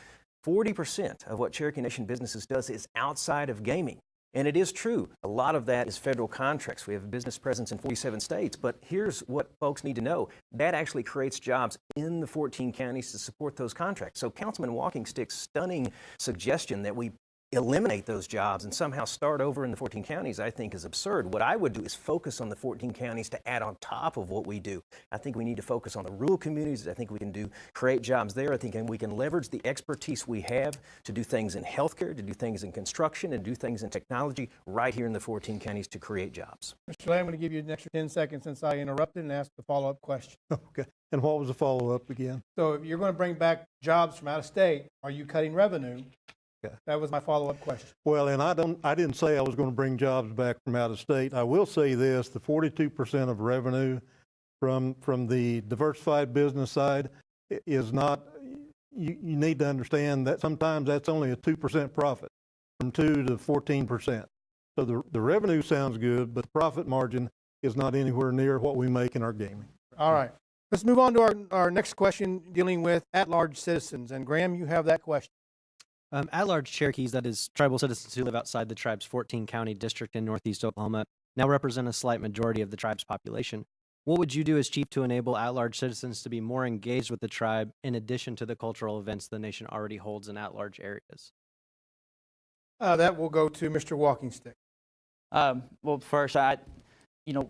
40% of what Cherokee Nation businesses does is outside of gaming. And it is true, a lot of that is federal contracts. We have a business presence in 47 states, but here's what folks need to know. That actually creates jobs in the 14 counties to support those contracts. So Councilman Walkingstick's stunning suggestion that we eliminate those jobs and somehow start over in the 14 counties, I think, is absurd. What I would do is focus on the 14 counties to add on top of what we do. I think we need to focus on the rural communities. I think we can create jobs there. I think we can leverage the expertise we have to do things in healthcare, to do things in construction, and do things in technology right here in the 14 counties to create jobs. Mr. Lay, I'm going to give you an extra 10 seconds since I interrupted and asked the follow-up question. Okay. And what was the follow-up again? So if you're going to bring back jobs from out of state, are you cutting revenue? Okay. That was my follow-up question. Well, and I didn't say I was going to bring jobs back from out of state. I will say this: the 42% of revenue from the diversified business side is not, you need to understand that sometimes that's only a 2% profit, from 2 to 14%. So the revenue sounds good, but the profit margin is not anywhere near what we make in our gaming. All right. Let's move on to our next question dealing with at-large citizens. And Graham, you have that question. At-large Cherokees, that is, tribal citizens who live outside the tribe's 14-county district in northeast Oklahoma, now represent a slight majority of the tribe's population. What would you do as chief to enable at-large citizens to be more engaged with the tribe in addition to the cultural events the nation already holds in at-large areas? That will go to Mr. Walkingstick. Well, first,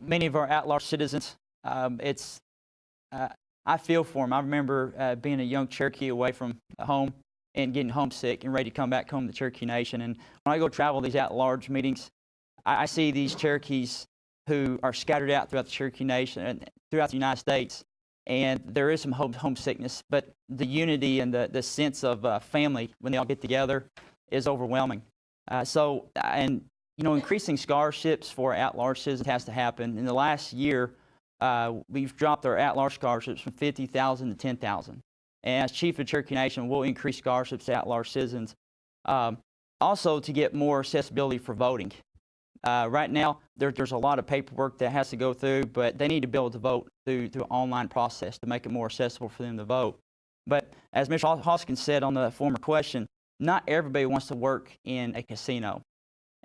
many of our at-large citizens, I feel for them. I remember being a young Cherokee away from home and getting homesick and ready to come back home to the Cherokee Nation. And when I go travel these at-large meetings, I see these Cherokees who are scattered out throughout the Cherokee Nation and throughout the United States. And there is some homesickness, but the unity and the sense of family when they all get together is overwhelming. Increasing scholarships for at-large citizens has to happen. In the last year, we've dropped our at-large scholarships from 50,000 to 10,000. And as Chief of Cherokee Nation, we'll increase scholarships to at-large citizens. Also, to get more accessibility for voting. Right now, there's a lot of paperwork that has to go through, but they need to be able to vote through an online process to make it more accessible for them to vote. But as Mr. Hoskin said on the former question, not everybody wants to work in a casino.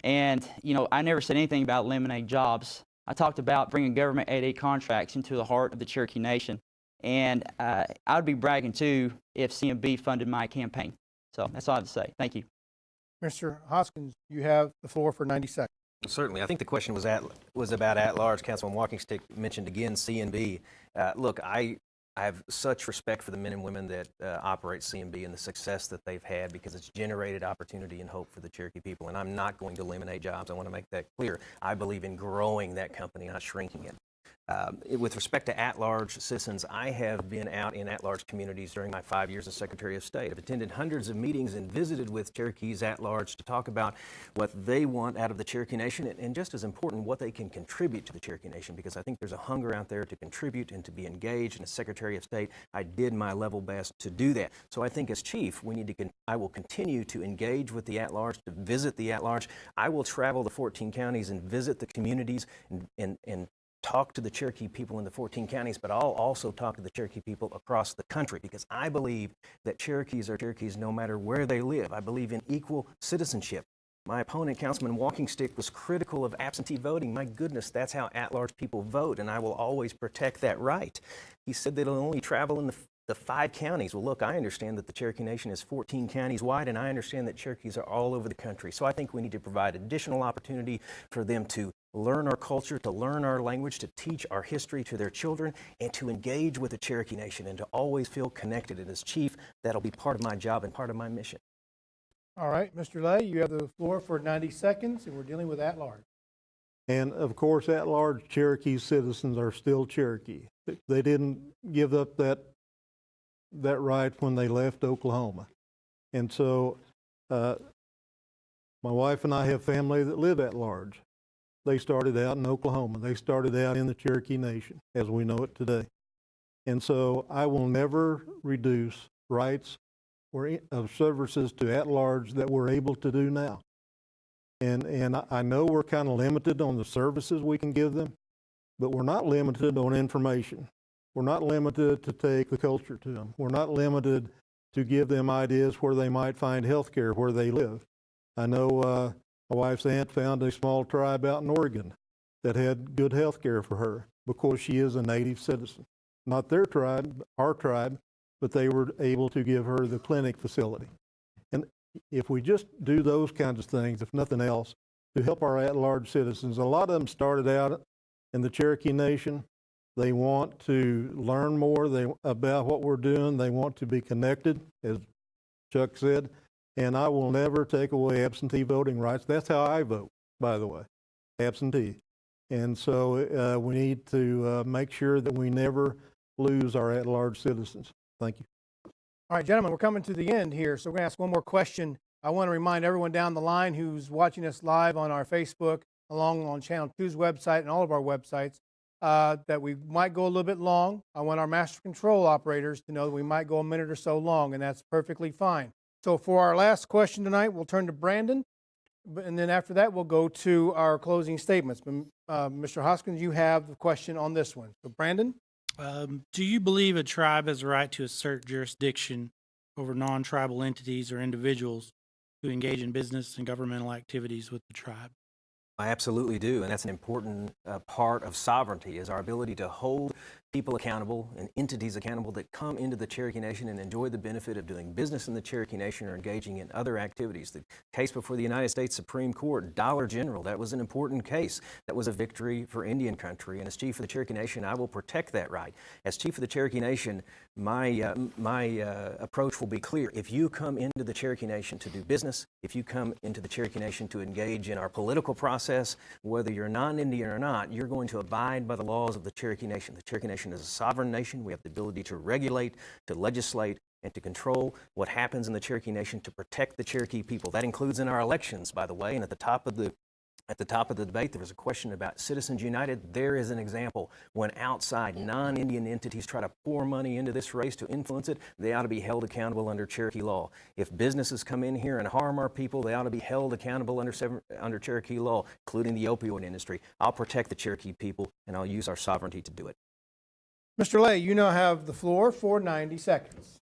And, I never said anything about eliminating jobs. I talked about bringing government 8A contracts into the heart of the Cherokee Nation. And I'd be bragging, too, if CMB funded my campaign. So that's all I have to say. Thank you. Mr. Hoskins, you have the floor for 90 seconds. Certainly. I think the question was about at-large. Councilman Walkingstick mentioned again CNB. Look, I have such respect for the men and women that operate CNB and the success that they've had, because it's generated opportunity and hope for the Cherokee people. And I'm not going to eliminate jobs. I want to make that clear. I believe in growing that company, not shrinking it. With respect to at-large citizens, I have been out in at-large communities during my 5 years as Secretary of State. I've attended hundreds of meetings and visited with Cherokees at-large to talk about what they want out of the Cherokee Nation, and just as important, what they can contribute to the Cherokee Nation, because I think there's a hunger out there to contribute and to be engaged. And as Secretary of State, I did my level best to do that. So I think as Chief, I will continue to engage with the at-large, to visit the at-large. I will travel the 14 counties and visit the communities and talk to the Cherokee people in the 14 counties, but I'll also talk to the Cherokee people across the country, because I believe that Cherokees are Cherokees no matter where they live. I believe in equal citizenship. My opponent, Councilman Walkingstick, was critical of absentee voting. My goodness, that's how at-large people vote, and I will always protect that right. He said that it'll only travel in the 5 counties. Well, look, I understand that the Cherokee Nation is 14 counties wide, and I understand that Cherokees are all over the country. So I think we need to provide additional opportunity for them to learn our culture, to learn our language, to teach our history to their children, and to engage with the Cherokee Nation, and to always feel connected. And as Chief, that'll be part of my job and part of my mission. All right, Mr. Lay, you have the floor for 90 seconds, and we're dealing with at-large. And of course, at-large Cherokee citizens are still Cherokee. They didn't give up that right when they left Oklahoma. And so my wife and I have family that live at large. They started out in Oklahoma. They started out in the Cherokee Nation as we know it today. And so I will never reduce rights of services to at-large that we're able to do now. And I know we're kind of limited on the services we can give them, but we're not limited on information. We're not limited to take the culture to them. We're not limited to give them ideas where they might find health care where they live. I know my wife's aunt found a small tribe out in Oregon that had good health care for her because she is a native citizen. Not their tribe, our tribe, but they were able to give her the clinic facility. And if we just do those kinds of things, if nothing else, to help our at-large citizens, a lot of them started out in the Cherokee Nation. They want to learn more about what we're doing. They want to be connected, as Chuck said. And I will never take away absentee voting rights. That's how I vote, by the way, absentee. And so we need to make sure that we never lose our at-large citizens. Thank you. All right, gentlemen, we're coming to the end here, so we're going to ask one more question. I want to remind everyone down the line who's watching us live on our Facebook, along on Channel 2's website and all of our websites, that we might go a little bit long. I want our master control operators to know that we might go a minute or so long, and that's perfectly fine. So for our last question tonight, we'll turn to Brandon, and then after that, we'll go to our closing statements. Mr. Hoskins, you have the question on this one. So Brandon? Do you believe a tribe has a right to assert jurisdiction over non-tribal entities or individuals who engage in business and governmental activities with the tribe? I absolutely do, and that's an important part of sovereignty, is our ability to hold people accountable and entities accountable that come into the Cherokee Nation and enjoy the benefit of doing business in the Cherokee Nation or engaging in other activities. The case before the United States Supreme Court, Dollar General, that was an important case. That was a victory for Indian country, and as Chief of the Cherokee Nation, I will protect that right. As Chief of the Cherokee Nation, my approach will be clear. If you come into the Cherokee Nation to do business, if you come into the Cherokee Nation to engage in our political process, whether you're non-Indian or not, you're going to abide by the laws of the Cherokee Nation. The Cherokee Nation is a sovereign nation. We have the ability to regulate, to legislate, and to control what happens in the Cherokee Nation to protect the Cherokee people. That includes in our elections, by the way, and at the top of the debate, there was a question about Citizens United. There is an example. When outside non-Indian entities try to pour money into this race to influence it, they ought to be held accountable under Cherokee law. If businesses come in here and harm our people, they ought to be held accountable under Cherokee law, including the opioid industry. I'll protect the Cherokee people, and I'll use our sovereignty to do it. Mr. Lay, you now have the floor for 90 seconds.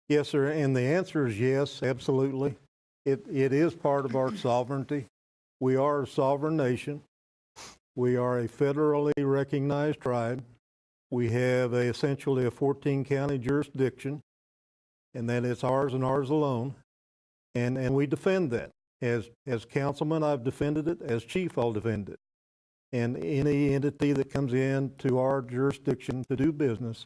Yes, sir, and the answer is yes, absolutely. It is part of our sovereignty. We are a sovereign nation. We are a federally recognized tribe. We have essentially a 14-county jurisdiction, and that is ours and ours alone. And we defend that. As councilman, I've defended it. As chief, I'll defend it. And any entity that comes into our jurisdiction to do business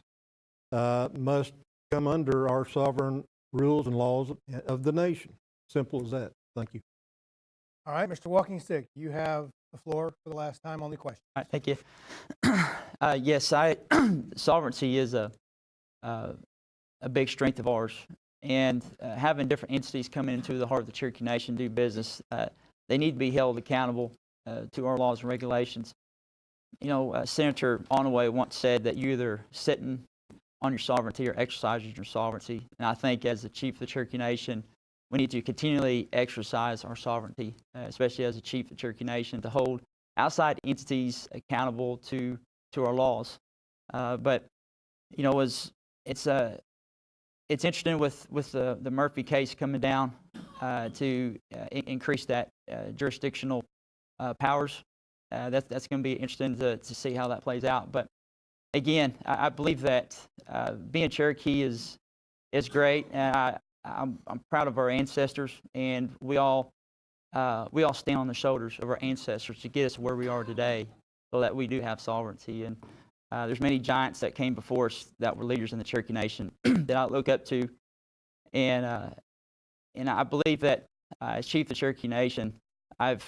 must come under our sovereign rules and laws of the nation. Simple as that. Thank you. All right, Mr. Walkingstick, you have the floor for the last time on the question. All right, thank you. Yes, sovereignty is a big strength of ours, and having different entities coming into the heart of the Cherokee Nation do business, they need to be held accountable to our laws and regulations. You know, Senator Onaway once said that you're either sitting on your sovereignty or exercising your sovereignty, and I think as the Chief of the Cherokee Nation, we need to continually exercise our sovereignty, especially as a Chief of the Cherokee Nation, to hold outside entities accountable to our laws. But you know, it's interesting with the Murphy case coming down to increase that jurisdictional powers. That's going to be interesting to see how that plays out. But again, I believe that being Cherokee is great. I'm proud of our ancestors, and we all stand on the shoulders of our ancestors to get us where we are today, so that we do have sovereignty. And there's many giants that came before us that were leaders in the Cherokee Nation that I look up to, and I believe that as Chief of the Cherokee Nation, I've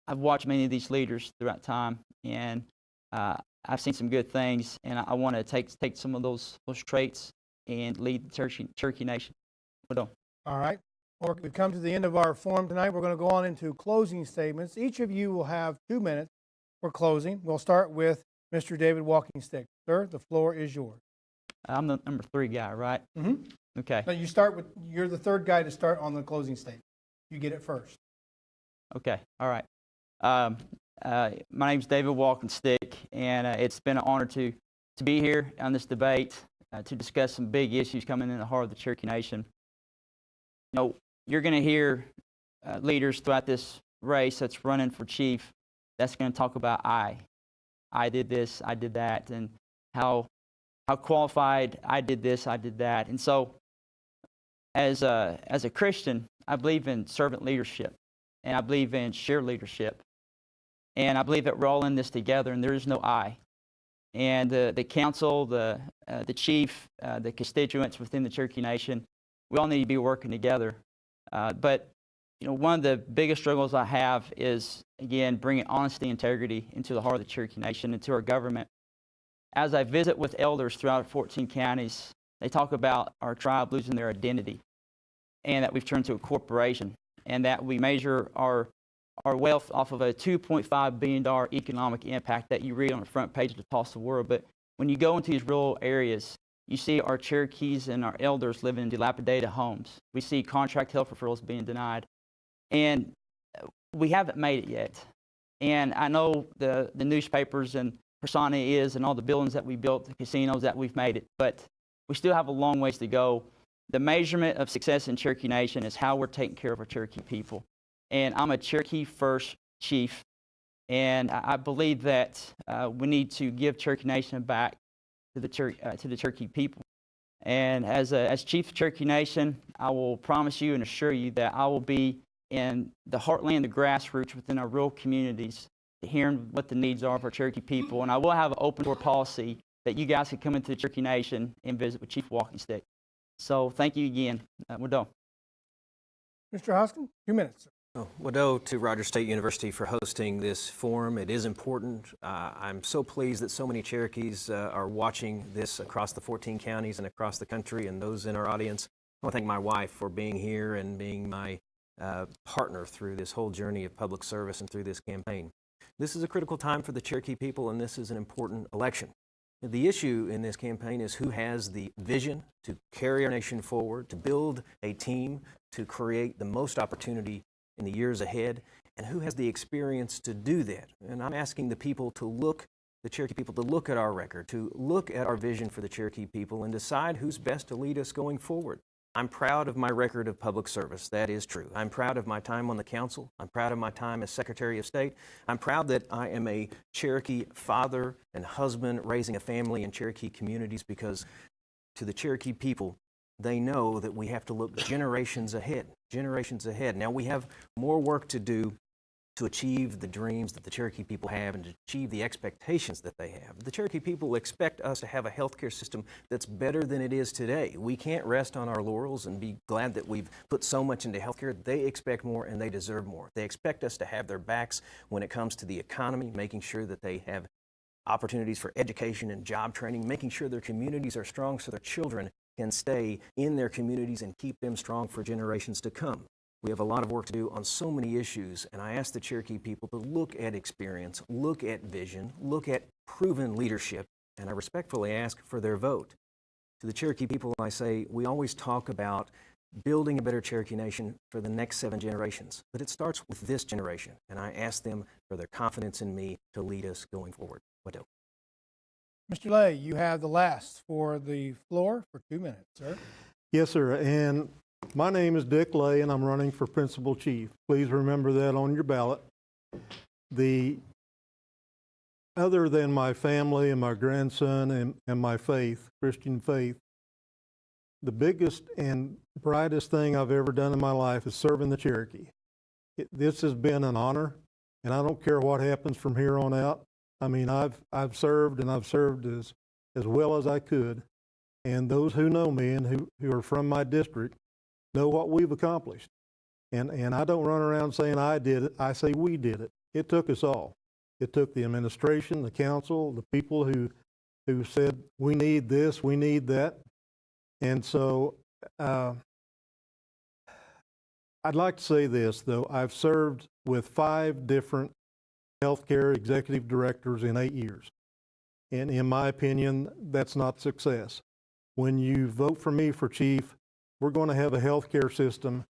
watched many of these leaders throughout time, and I've seen some good things, and I want to take some of those traits and lead the Cherokee Nation. All right. Well, we've come to the end of our forum tonight. We're going to go on into closing statements. Each of you will have 2 minutes for closing. We'll start with Mr. David Walkingstick. Sir, the floor is yours. I'm the number 3 guy, right? Mm-hmm. Okay. No, you're the third guy to start on the closing statement. You get it first. Okay. All right. My name's David Walkingstick, and it's been an honor to be here on this debate to discuss some big issues coming in the heart of the Cherokee Nation. You know, you're going to hear leaders throughout this race that's running for chief that's going to talk about I did this, I did that, and how qualified I did this, I did that. And so as a Christian, I believe in servant leadership, and I believe in shared leadership. And I believe that we're all in this together, and there is no I. And the council, the chief, the constituents within the Cherokee Nation, we all need to be working together. But you know, one of the biggest struggles I have is, again, bringing honesty and integrity into the heart of the Cherokee Nation, into our government. As I visit with elders throughout 14 counties, they talk about our tribe losing their identity, and that we've turned to a corporation, and that we measure our our wealth off of a $2.5 billion economic impact that you read on the front page of the Toss the World. But when you go into these rural areas, you see our Cherokees and our elders living in dilapidated homes. We see contract health referrals being denied. And we haven't made it yet. And I know the newspapers and persona is and all the buildings that we built, the casinos, that we've made it. But we still have a long ways to go. The measurement of success in Cherokee Nation is how we're taking care of our Cherokee people. And I'm a Cherokee First Chief. And I believe that we need to give Cherokee Nation back to the Cherokee people. And as Chief of Cherokee Nation, I will promise you and assure you that I will be in the heartland, the grassroots within our rural communities, hearing what the needs are of our Cherokee people. And I will have an open door policy that you guys can come into the Cherokee Nation and visit with Chief Walkingstick. So thank you again. We're done. Mr. Hoskin, 2 minutes. Wadeau to Rogers State University for hosting this forum. It is important. I'm so pleased that so many Cherokees are watching this across the 14 counties and across the country, and those in our audience. I want to thank my wife for being here and being my partner through this whole journey of public service and through this campaign. This is a critical time for the Cherokee people, and this is an important election. The issue in this campaign is who has the vision to carry our nation forward, to build a team, to create the most opportunity in the years ahead, and who has the experience to do that. And I'm asking the people to look, the Cherokee people, to look at our record, to look at our vision for the Cherokee people and decide who's best to lead us going forward. I'm proud of my record of public service. That is true. I'm proud of my time on the council. I'm proud of my time as Secretary of State. I'm proud that I am a Cherokee father and husband raising a family in Cherokee communities, because to the Cherokee people, they know that we have to look generations ahead, generations ahead. Now, we have more work to do to achieve the dreams that the Cherokee people have and to achieve the expectations that they have. The Cherokee people expect us to have a healthcare system that's better than it is today. We can't rest on our laurels and be glad that we've put so much into healthcare. They expect more, and they deserve more. They expect us to have their backs when it comes to the economy, making sure that they have opportunities for education and job training, making sure their communities are strong so their children can stay in their communities and keep them strong for generations to come. We have a lot of work to do on so many issues, and I ask the Cherokee people to look at experience, look at vision, look at proven leadership, and I respectfully ask for their vote. To the Cherokee people, I say, we always talk about building a better Cherokee Nation for the next 7 generations, but it starts with this generation, and I ask them for their confidence in me to lead us going forward. Wadeau. Mr. Lay, you have the last for the floor for 2 minutes, sir. Yes, sir. And my name is Dick Lay, and I'm running for Principal Chief. Please remember that on your ballot. Other than my family and my grandson and my faith, Christian faith, the biggest and brightest thing I've ever done in my life is serving the Cherokee. This has been an honor, and I don't care what happens from here on out. I mean, I've served, and I've served as well as I could. And those who know me and who are from my district know what we've accomplished. And I don't run around saying I did it. I say we did it. It took us all. It took the administration, the council, the people who said, we need this, we need that. And so I'd like to say this, though. I've served with 5 different healthcare executive directors in 8 years. And in my opinion, that's not success. When you vote for me for chief, we're going to have a healthcare system,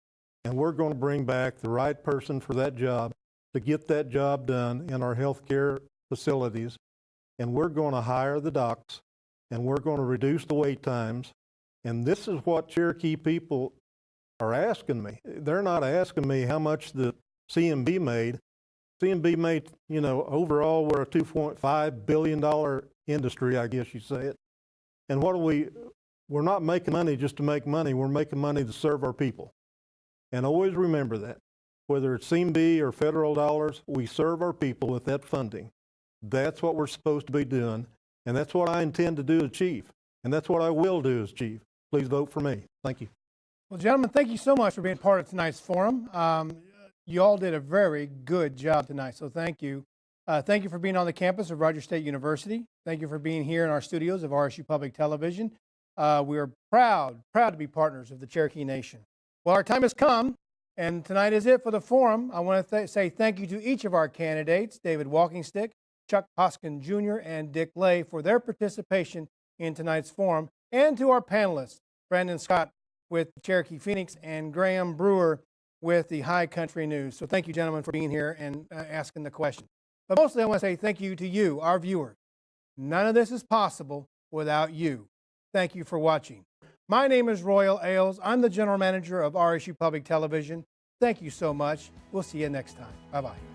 and we're going to bring back the right person for that job to get that job done in our healthcare facilities. And we're going to hire the docs, and we're going to reduce the wait times. And this is what Cherokee people are asking me. They're not asking me how much the CMB made. CMB made, overall we're a $2.5 billion industry, I guess you say it. And we're not making money just to make money. We're making money to serve our people. And always remember that. Whether it's CMB or federal dollars, we serve our people with that funding. That's what we're supposed to be doing. And that's what I intend to do as chief. And that's what I will do as chief. Please vote for me. Thank you. Well, gentlemen, thank you so much for being part of tonight's forum. You all did a very good job tonight, so thank you. Thank you for being on the campus of Rogers State University. Thank you for being here in our studios of RSU Public Television. We are proud to be partners of the Cherokee Nation. Well, our time has come. And tonight is it for the forum. I want to say thank you to each of our candidates, David Walkingstick, Chuck Hoskin Jr., and Dick Lay, for their participation in tonight's forum, and to our panelists, Brandon Scott with Cherokee Pheonix and Graham Brewer with the High Country News. So thank you, gentlemen, for being here and asking the question. But mostly I want to say thank you to you, our viewers. None of this is possible without you. Thank you for watching. My name is Royal Aills. I'm the General Manager of RSU Public Television. Thank you so much. We'll see you next time. Bye-bye.